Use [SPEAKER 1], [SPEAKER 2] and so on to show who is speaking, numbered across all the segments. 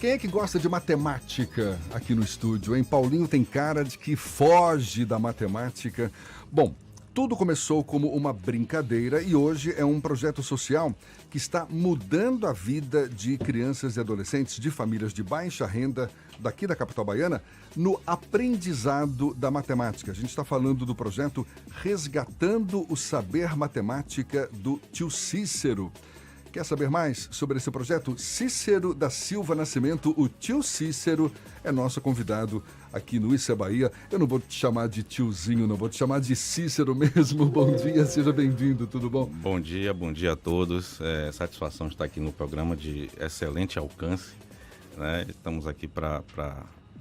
[SPEAKER 1] Quem é que gosta de matemática aqui no estúdio, hein? Paulinho tem cara de que foge da matemática. Bom, tudo começou como uma brincadeira e hoje é um projeto social que está mudando a vida de crianças e adolescentes de famílias de baixa renda daqui da capital baiana no aprendizado da matemática. A gente está falando do projeto Resgatando o Saber Matemática do Tio Cícero. Quer saber mais sobre esse projeto? Cícero da Silva Nascimento, o Tio Cícero, é nosso convidado aqui no Isso é Bahia. Eu não vou te chamar de tiozinho, não vou te chamar de Cícero mesmo. Bom dia, seja bem-vindo, tudo bom?
[SPEAKER 2] Bom dia a todos. Satisfação estar aqui no programa de excelente alcance, né? Estamos aqui para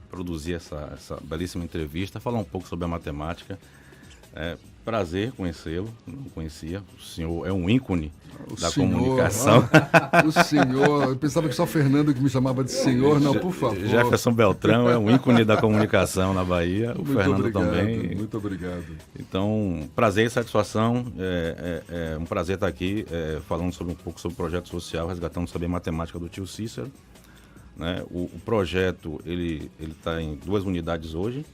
[SPEAKER 2] produzir essa belíssima entrevista, falar um pouco sobre a matemática. Prazer conhecê-lo, não conhecia. O senhor é um ícone da comunicação.
[SPEAKER 1] O senhor, eu pensava que só o Fernando que me chamava de senhor, não, por favor.
[SPEAKER 2] Jefferson Beltrão é um ícone da comunicação na Bahia, o
[SPEAKER 1] muito
[SPEAKER 2] Fernando
[SPEAKER 1] obrigado,
[SPEAKER 2] também.
[SPEAKER 1] Muito obrigado.
[SPEAKER 2] Então, prazer e satisfação, é um prazer estar aqui falando um pouco sobre o projeto social, Resgatando o Saber Matemática do Tio Cícero. Né? O projeto, ele está em 2 unidades hoje.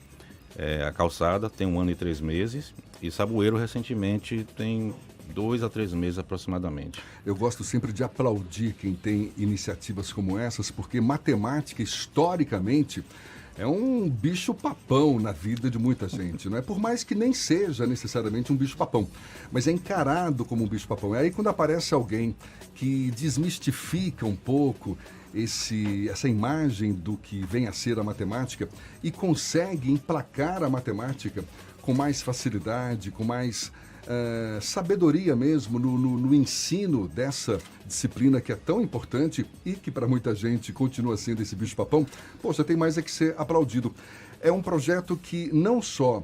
[SPEAKER 2] A Calçada tem 1 ano e 3 meses e Saboeiro recentemente tem 2 a 3 meses aproximadamente.
[SPEAKER 1] Eu gosto sempre de aplaudir quem tem iniciativas como essas, porque matemática, historicamente, é um bicho-papão na vida de muita gente, não é? Por mais que nem seja necessariamente um bicho-papão, mas é encarado como um bicho-papão. E aí quando aparece alguém que desmistifica um pouco essa imagem do que vem a ser a matemática e consegue emplacar a matemática com mais facilidade, com mais sabedoria mesmo no ensino dessa disciplina que é tão importante e que para muita gente continua sendo esse bicho-papão, poxa, tem mais é que ser aplaudido. É um projeto que não só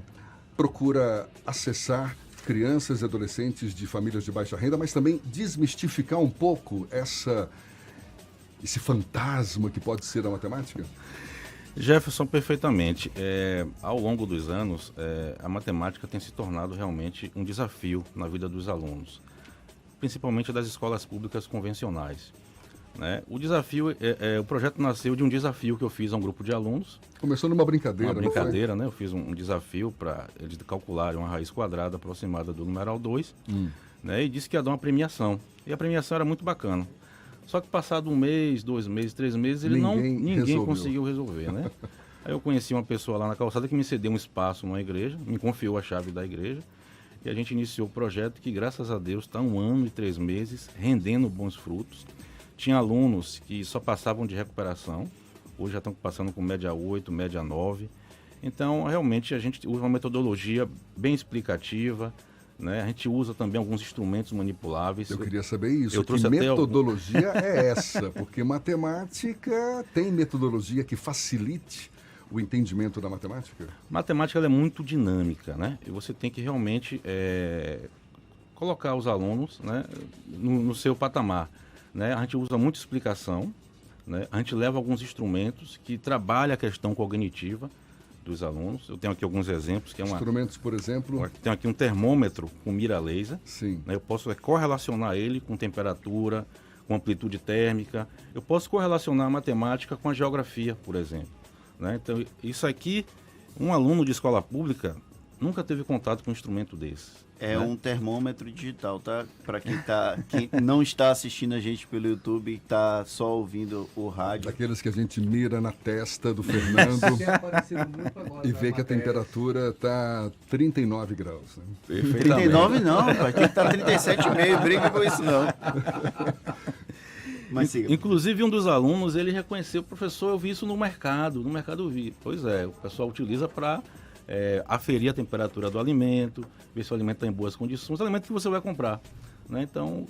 [SPEAKER 1] procura acessar crianças e adolescentes de famílias de baixa renda, mas também desmistificar um pouco esse fantasma que pode ser a matemática?
[SPEAKER 2] Jefferson, perfeitamente. Ao longo dos anos, a matemática tem se tornado realmente um desafio na vida dos alunos, principalmente das escolas públicas convencionais. Né? O desafio, o projeto nasceu de um desafio que eu fiz a um grupo de alunos.
[SPEAKER 1] Começou numa brincadeira,
[SPEAKER 2] Uma brincadeira, né? Eu fiz um desafio para eles calcularem uma raiz quadrada aproximada do numeral 2, né? E disse que ia dar uma premiação. E a premiação era muito bacana. Só que passado 1 mês, 2 meses, 3 meses, ninguém conseguiu resolver, né? Aí eu conheci uma pessoa lá na calçada que me cedeu um espaço numa igreja, me confiou a chave da igreja, e a gente iniciou o projeto que, graças a Deus, está 1 ano e 3 meses, rendendo bons frutos. Tinha alunos que só passavam de recuperação, hoje já estão passando com média 8, média 9. Então, realmente, a gente usa uma metodologia bem explicativa, né? A gente usa também alguns instrumentos manipuláveis.
[SPEAKER 1] Eu queria saber isso,
[SPEAKER 2] eu
[SPEAKER 1] que metodologia é essa? Porque matemática tem metodologia que facilite o entendimento da matemática?
[SPEAKER 2] Matemática ela é muito dinâmica, né? E você tem que realmente colocar os alunos, né, no seu patamar. Né? A gente usa muita explicação, né? A gente leva alguns instrumentos que trabalham a questão cognitiva dos alunos. Eu tenho aqui alguns exemplos.
[SPEAKER 1] Instrumentos, por exemplo?
[SPEAKER 2] Tenho aqui um termômetro com mira laser.
[SPEAKER 1] Sim.
[SPEAKER 2] Né? Eu posso correlacionar ele com temperatura, com amplitude térmica. Eu posso correlacionar a matemática com a geografia, por exemplo. Né? Então, isso aqui, um aluno de escola pública nunca teve contato com um instrumento desse.
[SPEAKER 3] É, né? Um termômetro digital, tá? Para quem não está assistindo a gente pelo YouTube e está só ouvindo o rádio.
[SPEAKER 1] Daqueles que a gente mira na testa do Fernando e vê que a temperatura está 39 graus. Né?
[SPEAKER 3] 39 não, vai ter que estar 37,5, briga com isso não.
[SPEAKER 2] Mas siga. Inclusive, um dos alunos, ele reconheceu, professor, eu vi isso no mercado eu vi. Pois é, o pessoal utiliza para aferir a temperatura do alimento, ver se o alimento está em boas condições, o alimento que você vai comprar. Né? Então,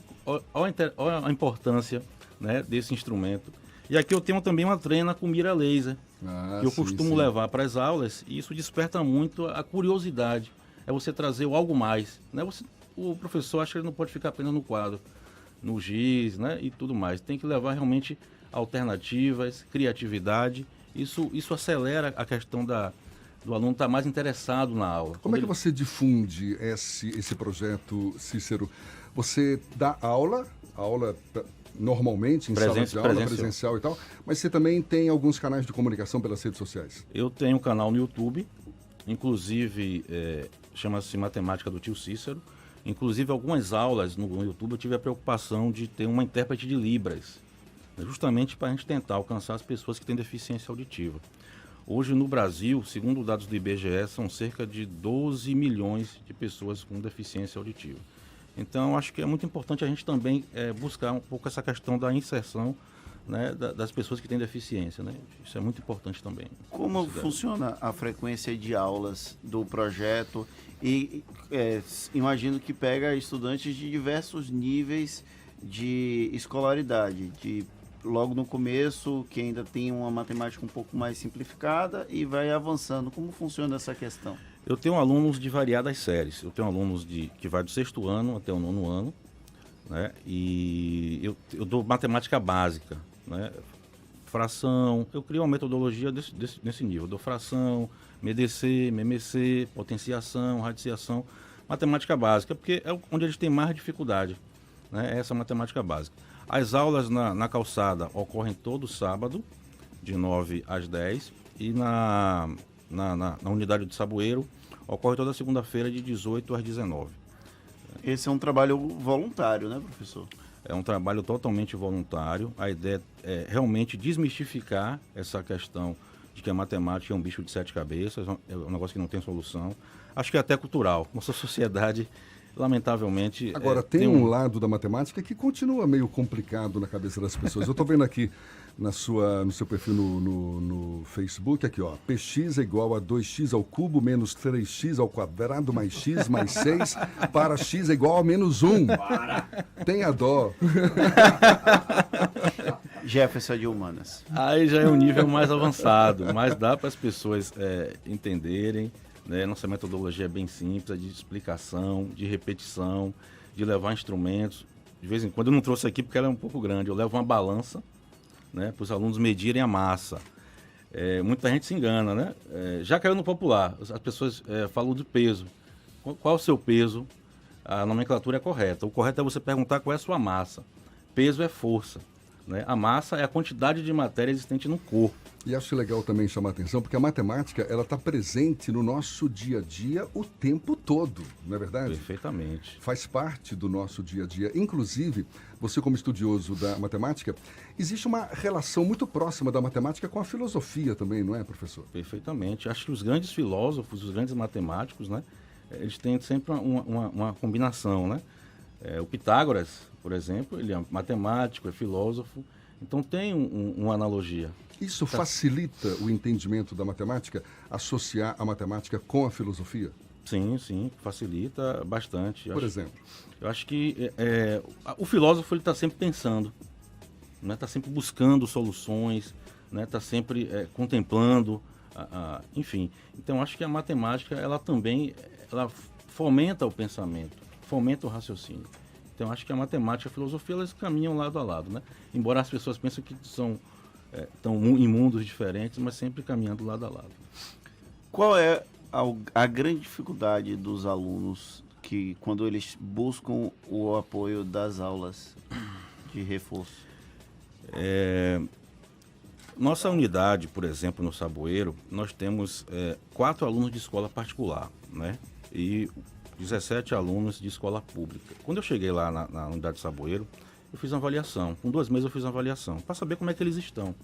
[SPEAKER 2] olha a importância, né, desse instrumento. E aqui eu tenho também uma treina com mira laser, que eu costumo levar para as aulas, e isso desperta muito a curiosidade. É você trazer o algo mais. Né? O professor acha que ele não pode ficar apenas no quadro, no giz, né, e tudo mais. Tem que levar realmente alternativas, criatividade. Isso acelera a questão do aluno estar mais interessado na aula.
[SPEAKER 1] Como é que você difunde esse projeto, Cícero? Você dá aula normalmente em sala de aula, presencial e tal, mas você também tem alguns canais de comunicação pelas redes sociais.
[SPEAKER 2] Eu tenho um canal no YouTube, inclusive chama-se Matemática do Tio Cícero. Inclusive, algumas aulas no YouTube eu tive a preocupação de ter uma intérprete de Libras, justamente para a gente tentar alcançar as pessoas que têm deficiência auditiva. Hoje no Brasil, segundo dados do IBGE, são cerca de 12 milhões de pessoas com deficiência auditiva. Então, acho que é muito importante a gente também buscar um pouco essa questão da inserção, né, das pessoas que têm deficiência, né? Isso é muito importante também.
[SPEAKER 3] Como funciona a frequência de aulas do projeto? E imagino que pega estudantes de diversos níveis de escolaridade, logo no começo, que ainda tem uma matemática um pouco mais simplificada e vai avançando. Como funciona essa questão?
[SPEAKER 2] Eu tenho alunos de variadas séries. Eu tenho alunos que vai do 6º ano até o 9º ano, né? E eu dou matemática básica, né? Fração, eu crio uma metodologia desse nível. Eu dou fração, MDC, MMC, potenciação, radiciação, matemática básica, porque é onde eles têm mais dificuldade, né? Essa matemática básica. As aulas na calçada ocorrem todo sábado, de 9 às 10, e na unidade de Saboeiro ocorre toda segunda-feira, de 18 às 19.
[SPEAKER 3] Esse é um trabalho voluntário, né, professor?
[SPEAKER 2] É um trabalho totalmente voluntário. A ideia é realmente desmistificar essa questão de que a matemática é um bicho de 7 cabeças, é um negócio que não tem solução. Acho que é até cultural. Nossa sociedade, lamentavelmente...
[SPEAKER 1] Agora, tem um lado da matemática que continua meio complicado na cabeça das pessoas. Eu estou vendo aqui no seu perfil no Facebook, aqui, ó. Px é igual a 2x ao cubo menos 3x ao quadrado mais x mais 6 para x é igual a menos 1. Tenha dó.
[SPEAKER 3] Jefferson de Humanas.
[SPEAKER 2] Aí já é um nível mais avançado, mas dá para as pessoas entenderem, né? Nossa metodologia é bem simples, é de explicação, de repetição, de levar instrumentos. De vez em quando eu não trouxe aqui porque ela é um pouco grande, eu levo uma balança, né, para os alunos medirem a massa. Muita gente se engana, né? Já caiu no popular, as pessoas falam de peso. Qual o seu peso? A nomenclatura é correta. O correto é você perguntar qual é a sua massa. Peso é força, né? A massa é a quantidade de matéria existente no corpo.
[SPEAKER 1] E acho legal também chamar a atenção, porque a matemática ela está presente no nosso dia a dia o tempo todo, não é verdade?
[SPEAKER 2] Perfeitamente.
[SPEAKER 1] Faz parte do nosso dia a dia. Inclusive, você como estudioso da matemática, existe uma relação muito próxima da matemática com a filosofia também, não é, professor?
[SPEAKER 2] Perfeitamente. Acho que os grandes filósofos, os grandes matemáticos, né, eles têm sempre uma combinação, né? O Pitágoras, por exemplo, ele é matemático, é filósofo, então tem uma analogia.
[SPEAKER 1] Isso facilita o entendimento da matemática, associar a matemática com a filosofia?
[SPEAKER 2] Sim, facilita bastante.
[SPEAKER 1] Por exemplo?
[SPEAKER 2] Eu acho que o filósofo está sempre pensando, né? Está sempre buscando soluções, né? Está sempre contemplando, enfim. Então, acho que a matemática, ela também fomenta o pensamento, fomenta o raciocínio. Então, acho que a matemática e a filosofia, elas caminham lado a lado, né? Embora as pessoas pensem que estão em mundos diferentes, mas sempre caminhando lado a lado.
[SPEAKER 3] Qual é a grande dificuldade dos alunos que quando eles buscam o apoio das aulas de reforço?
[SPEAKER 2] Nossa unidade, por exemplo, no Saboeiro, nós temos 4 alunos de escola particular, né? E 17 alunos de escola pública. Quando eu cheguei lá na unidade de Saboeiro, eu fiz uma avaliação. Com 2 meses eu fiz uma avaliação, para saber como é que eles estão,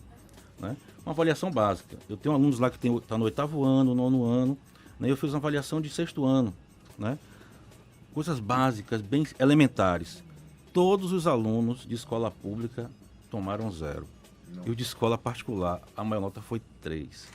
[SPEAKER 2] né? Uma avaliação básica. Eu tenho alunos lá que estão no 8º ano, 9º ano, né? Eu fiz uma avaliação de 6º ano, né? Coisas básicas, bem elementares. Todos os alunos de escola pública tomaram 0. E o de escola particular, a maior nota foi 3.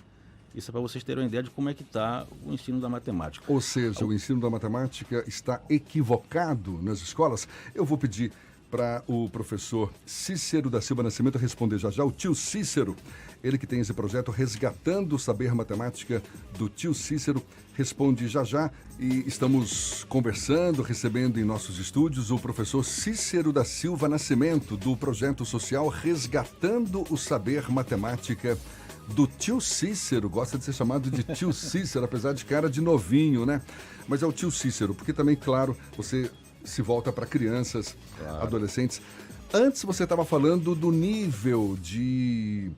[SPEAKER 2] Isso é para vocês terem uma ideia de como é que está o ensino da matemática.
[SPEAKER 1] Ou seja, o ensino da matemática está equivocado nas escolas? Eu vou pedir para o professor Cícero da Silva Nascimento responder já. O tio Cícero, ele que tem esse projeto Resgatando o Saber Matemática do Tio Cícero, responde já. E estamos conversando, recebendo em nossos estúdios o professor Cícero da Silva Nascimento, do projeto social Resgatando o Saber Matemática do Tio Cícero. Gosta de ser chamado de Tio Cícero, apesar de cara de novinho, né? Mas é o Tio Cícero, porque também, claro, você se volta para crianças, adolescentes. Antes você estava falando do nível de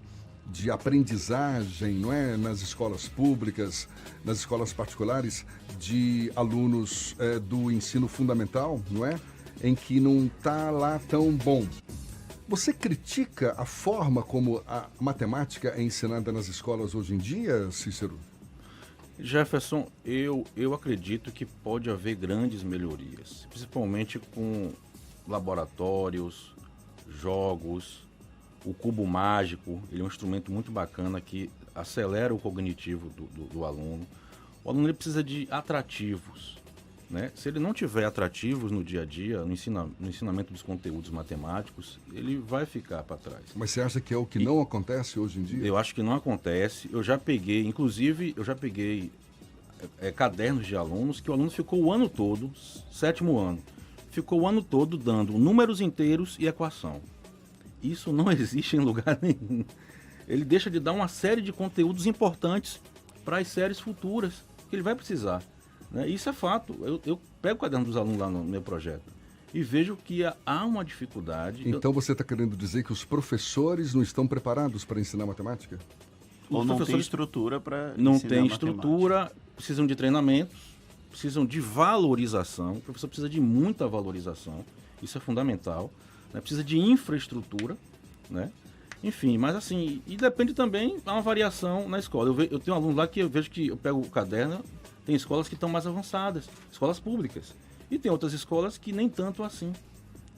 [SPEAKER 1] aprendizagem, não é? Nas escolas públicas, nas escolas particulares, de alunos do ensino fundamental, não é? Em que não está lá tão bom. Você critica a forma como a matemática é ensinada nas escolas hoje em dia, Cícero?
[SPEAKER 2] Jefferson, eu acredito que pode haver grandes melhorias, principalmente com laboratórios, jogos, o cubo mágico. Ele é um instrumento muito bacana que acelera o cognitivo do aluno. O aluno ele precisa de atrativos, né? Se ele não tiver atrativos no dia a dia, no ensinamento dos conteúdos matemáticos, ele vai ficar para trás.
[SPEAKER 1] Mas você acha que é o que não acontece hoje em dia?
[SPEAKER 2] Eu acho que não acontece. Eu já peguei cadernos de alunos que o aluno ficou o ano todo, 7º ano, ficou o ano todo dando números inteiros e equação. Isso não existe em lugar nenhum. Ele deixa de dar uma série de conteúdos importantes para as séries futuras que ele vai precisar, né? Isso é fato. Eu pego o caderno dos alunos lá no meu projeto e vejo que há uma dificuldade.
[SPEAKER 1] Então você está querendo dizer que os professores não estão preparados para ensinar matemática?
[SPEAKER 3] Ou não tem estrutura para ensinar
[SPEAKER 2] Não tem
[SPEAKER 3] matemática.
[SPEAKER 2] estrutura, precisam de treinamentos, precisam de valorização. O professor precisa de muita valorização, isso é fundamental, né? Precisa de infraestrutura, né? Enfim, mas assim, e depende também, há uma variação na escola. Eu tenho um aluno lá que eu vejo que eu pego o caderno, tem escolas que estão mais avançadas, escolas públicas, e tem outras escolas que nem tanto assim,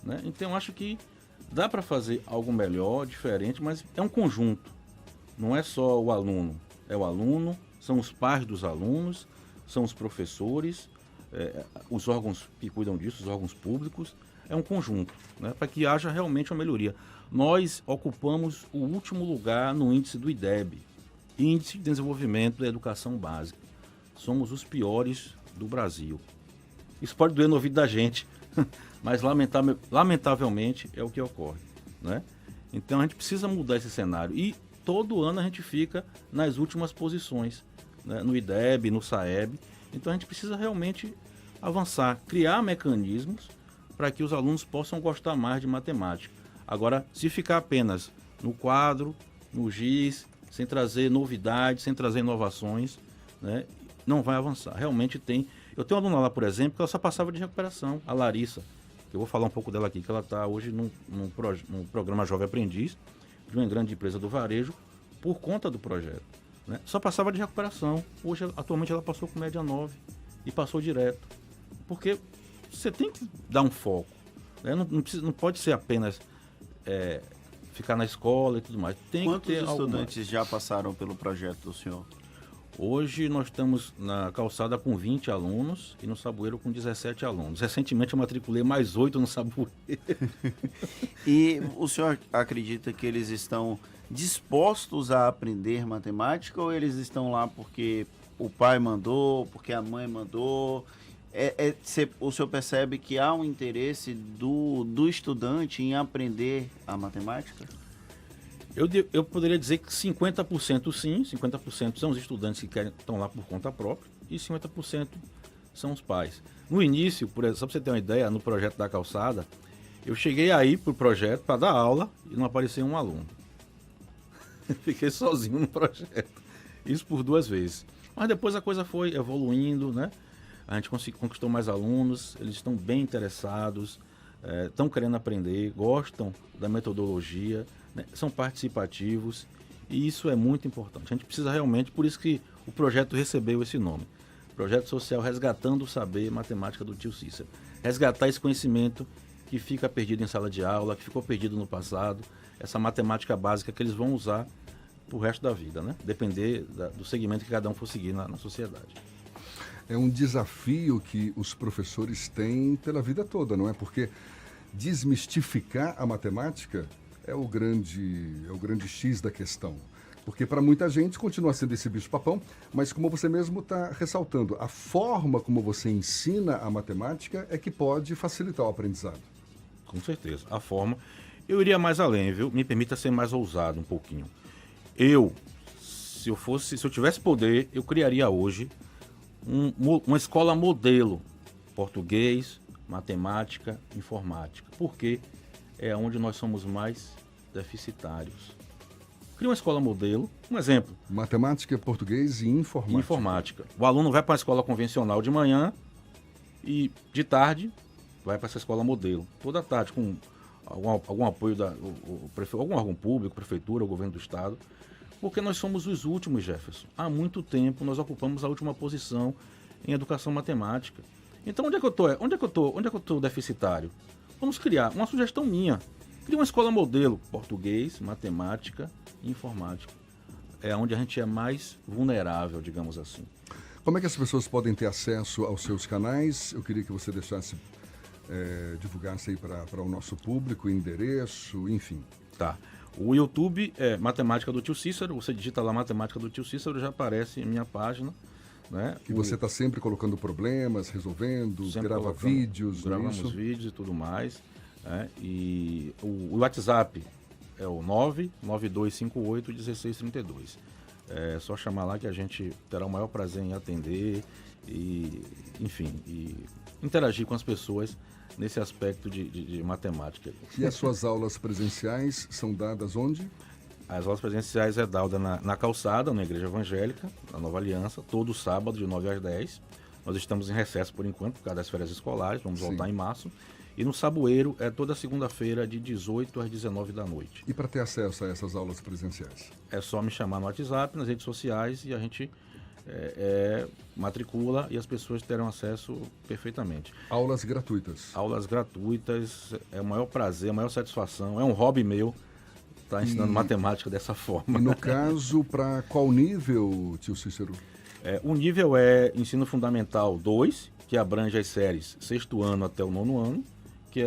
[SPEAKER 2] né? Então eu acho que dá para fazer algo melhor, diferente, mas é um conjunto. Não é só o aluno, é o aluno, são os pais dos alunos, são os professores, os órgãos que cuidam disso, os órgãos públicos, é um conjunto, né, para que haja realmente uma melhoria. Nós ocupamos o último lugar no índice do IDEB, Índice de Desenvolvimento da Educação Básica. Somos os piores do Brasil. Isso pode doer no ouvido da gente, mas lamentavelmente é o que ocorre, né? Então a gente precisa mudar esse cenário. E todo ano a gente fica nas últimas posições, né? No IDEB, no SAEB. Então a gente precisa realmente avançar, criar mecanismos para que os alunos possam gostar mais de matemática. Agora, se ficar apenas no quadro, no giz, sem trazer novidades, sem trazer inovações, né, não vai avançar. Realmente tem. Eu tenho uma aluna lá, por exemplo, que ela só passava de recuperação, a Larissa, que eu vou falar um pouco dela aqui, que ela está hoje num programa Jovem Aprendiz, de uma grande empresa do varejo, por conta do projeto, né? Só passava de recuperação. Hoje, atualmente, ela passou com média 9 e passou direto. Porque você tem que dar um foco, né? Não pode ser apenas ficar na escola e tudo mais. Tem
[SPEAKER 3] Quantos
[SPEAKER 2] que ter
[SPEAKER 3] estudantes já passaram pelo projeto do senhor?
[SPEAKER 2] Hoje nós estamos na Calçada com 20 alunos e no Saboeiro com 17 alunos. Recentemente eu matriculei mais 8 no Saboeiro.
[SPEAKER 3] E o senhor acredita que eles estão dispostos a aprender matemática ou eles estão lá porque o pai mandou, porque a mãe mandou? O senhor percebe que há um interesse do estudante em aprender a matemática?
[SPEAKER 2] Eu poderia dizer que 50% sim, 50% são os estudantes que estão lá por conta própria e 50% são os pais. No início, por exemplo, só para você ter uma ideia, no projeto da Calçada, eu cheguei aí para o projeto para dar aula e não apareceu um aluno. Fiquei sozinho no projeto. Isso por 2 vezes. Mas depois a coisa foi evoluindo, né? A gente conquistou mais alunos, eles estão bem interessados, estão querendo aprender, gostam da metodologia, né? São participativos e isso é muito importante. A gente precisa realmente, por isso que o projeto recebeu esse nome. Projeto Social Resgatando o Saber Matemática do Tio Cícero. Resgatar esse conhecimento que fica perdido em sala de aula, que ficou perdido no passado, essa matemática básica que eles vão usar pro resto da vida, né? Depender do segmento que cada um for seguir na sociedade.
[SPEAKER 1] É um desafio que os professores têm pela vida toda, não é? Porque desmistificar a matemática é o grande X da questão. Porque para muita gente continua sendo esse bicho-papão, mas como você mesmo está ressaltando, a forma como você ensina a matemática é que pode facilitar o aprendizado.
[SPEAKER 2] Com certeza. A forma... Eu iria mais além, viu? Me permita ser mais ousado um pouquinho. Se eu tivesse poder, eu criaria hoje uma escola modelo. Português, matemática, informática. Porque é onde nós somos mais deficitários. Cria uma escola modelo, um exemplo.
[SPEAKER 1] Matemática, português e informática.
[SPEAKER 2] Informática. O aluno vai para a escola convencional de manhã e de tarde vai para essa escola modelo. Toda tarde, com algum apoio algum órgão público, prefeitura, o governo do estado. Porque nós somos os últimos, Jefferson. Há muito tempo nós ocupamos a última posição em educação matemática. Então onde é que eu estou? Onde é que eu estou deficitário? Vamos criar uma sugestão minha. Cria uma escola modelo, português, matemática e informática. É onde a gente é mais vulnerável, digamos assim.
[SPEAKER 1] Como é que as pessoas podem ter acesso aos seus canais? Eu queria que você deixasse, divulgasse aí para o nosso público, o endereço, enfim.
[SPEAKER 2] Tá. O YouTube é Matemática do Tio Cícero. Você digita lá Matemática do Tio Cícero, já aparece em minha página. Né?
[SPEAKER 1] E você está sempre colocando problemas, resolvendo, grava vídeos,
[SPEAKER 2] gravamos vídeos e tudo mais. Né? E o WhatsApp é o 992581632. É só chamar lá que a gente terá o maior prazer em atender e, enfim, e interagir com as pessoas nesse aspecto de matemática.
[SPEAKER 1] E as suas aulas presenciais são dadas onde?
[SPEAKER 2] As aulas presenciais é dada na Calçada, na Igreja Evangélica, na Nova Aliança, todo sábado de 9 às 10. Nós estamos em recesso por enquanto, por causa das férias escolares, vamos voltar em março. E no Saboeiro é toda segunda-feira de 18 às 19 da noite.
[SPEAKER 1] E para ter acesso a essas aulas presenciais?
[SPEAKER 2] É só me chamar no WhatsApp, nas redes sociais, e a gente matricula e as pessoas terão acesso perfeitamente.
[SPEAKER 1] Aulas gratuitas?
[SPEAKER 2] Aulas gratuitas, é o maior prazer, a maior satisfação, é um hobby meu estar ensinando matemática dessa forma.
[SPEAKER 1] E no caso, para qual nível, tio Cícero?
[SPEAKER 2] O nível é Ensino Fundamental 2, que abrange as séries 6º ano até o 9º ano, que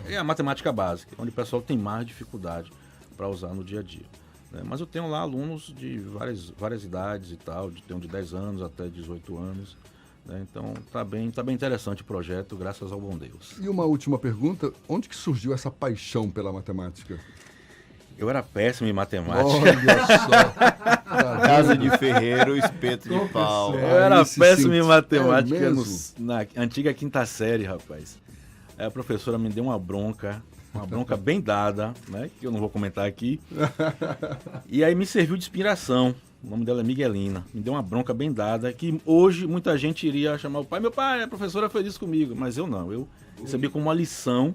[SPEAKER 2] é a matemática básica, onde o pessoal tem mais dificuldade para usar no dia a dia. Mas eu tenho lá alunos de várias idades e tal, tem de 10 anos até 18 anos. Então tá bem interessante o projeto, graças ao bom Deus.
[SPEAKER 1] E uma última pergunta, onde que surgiu essa paixão pela matemática?
[SPEAKER 2] Eu era péssimo em matemática.
[SPEAKER 1] Olha só!
[SPEAKER 3] Casa de ferreiro, espeto de pau.
[SPEAKER 2] Eu era péssimo em matemática na antiga quinta série, rapaz. Aí a professora me deu uma bronca bem dada, né, que eu não vou comentar aqui. E aí me serviu de inspiração. O nome dela é Miguelina. Me deu uma bronca bem dada, que hoje muita gente iria chamar o pai. Meu pai, a professora fez isso comigo. Mas eu não. Eu recebi como uma lição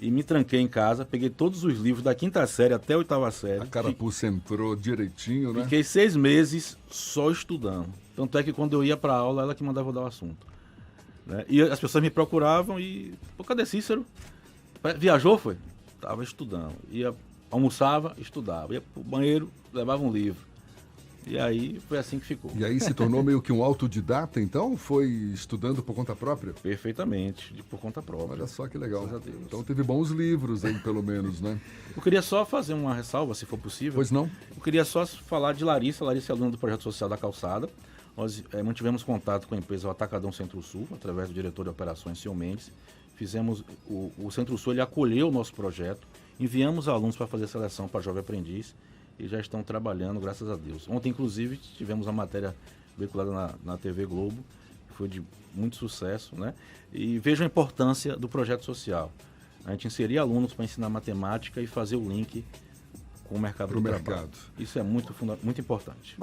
[SPEAKER 2] e me tranquei em casa. Peguei todos os livros da quinta série até a 8ª série.
[SPEAKER 1] A carapuça entrou direitinho, né?
[SPEAKER 2] Fiquei 6 meses só estudando. Tanto é que quando eu ia para aula, ela que mandava eu dar o assunto. Né? E as pessoas me procuravam e... Pô, cadê Cícero? Viajou, foi? Estava estudando. Almoçava, estudava. Ia pro banheiro, levava um livro. E aí foi assim que ficou.
[SPEAKER 1] E aí se tornou meio que um autodidata, então? Foi estudando por conta própria?
[SPEAKER 2] Perfeitamente, por conta própria.
[SPEAKER 1] Olha só que legal.
[SPEAKER 2] Graças a Deus.
[SPEAKER 1] Então teve bons livros aí, pelo menos, né?
[SPEAKER 2] Eu queria só fazer uma ressalva, se for possível.
[SPEAKER 1] Pois não?
[SPEAKER 2] Eu queria só falar de Larissa. Larissa é aluna do Projeto Social da Calçada. Nós mantivemos contato com a empresa Atacadão Centro-Sul, através do diretor de operações, Senhor Mendes. Fizemos, o Centro-Sul ele acolheu o nosso projeto, enviamos alunos para fazer seleção para Jovem Aprendiz e já estão trabalhando, graças a Deus. Ontem, inclusive, tivemos uma matéria veiculada na TV Globo, que foi de muito sucesso, né? E vejam a importância do projeto social. A gente inserir alunos para ensinar matemática e fazer o link com o mercado do trabalho. Isso é muito importante.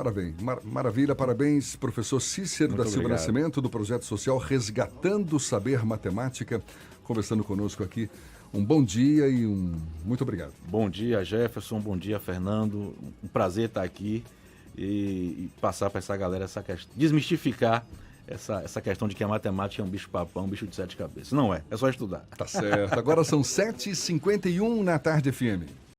[SPEAKER 1] Maravilha, parabéns, professor Cícero
[SPEAKER 2] Muito
[SPEAKER 1] da Silva
[SPEAKER 2] obrigado.
[SPEAKER 1] Nascimento, do Projeto Social Resgatando o Saber Matemática, conversando conosco aqui. Um bom dia e muito obrigado.
[SPEAKER 2] Bom dia, Jefferson, bom dia, Fernando. Um prazer estar aqui e passar para essa galera essa questão, desmistificar essa questão de que a matemática é um bicho-papão, um bicho de 7 cabeças. Não é só estudar.
[SPEAKER 1] Tá certo. Agora são 7h51 na Tarde FM.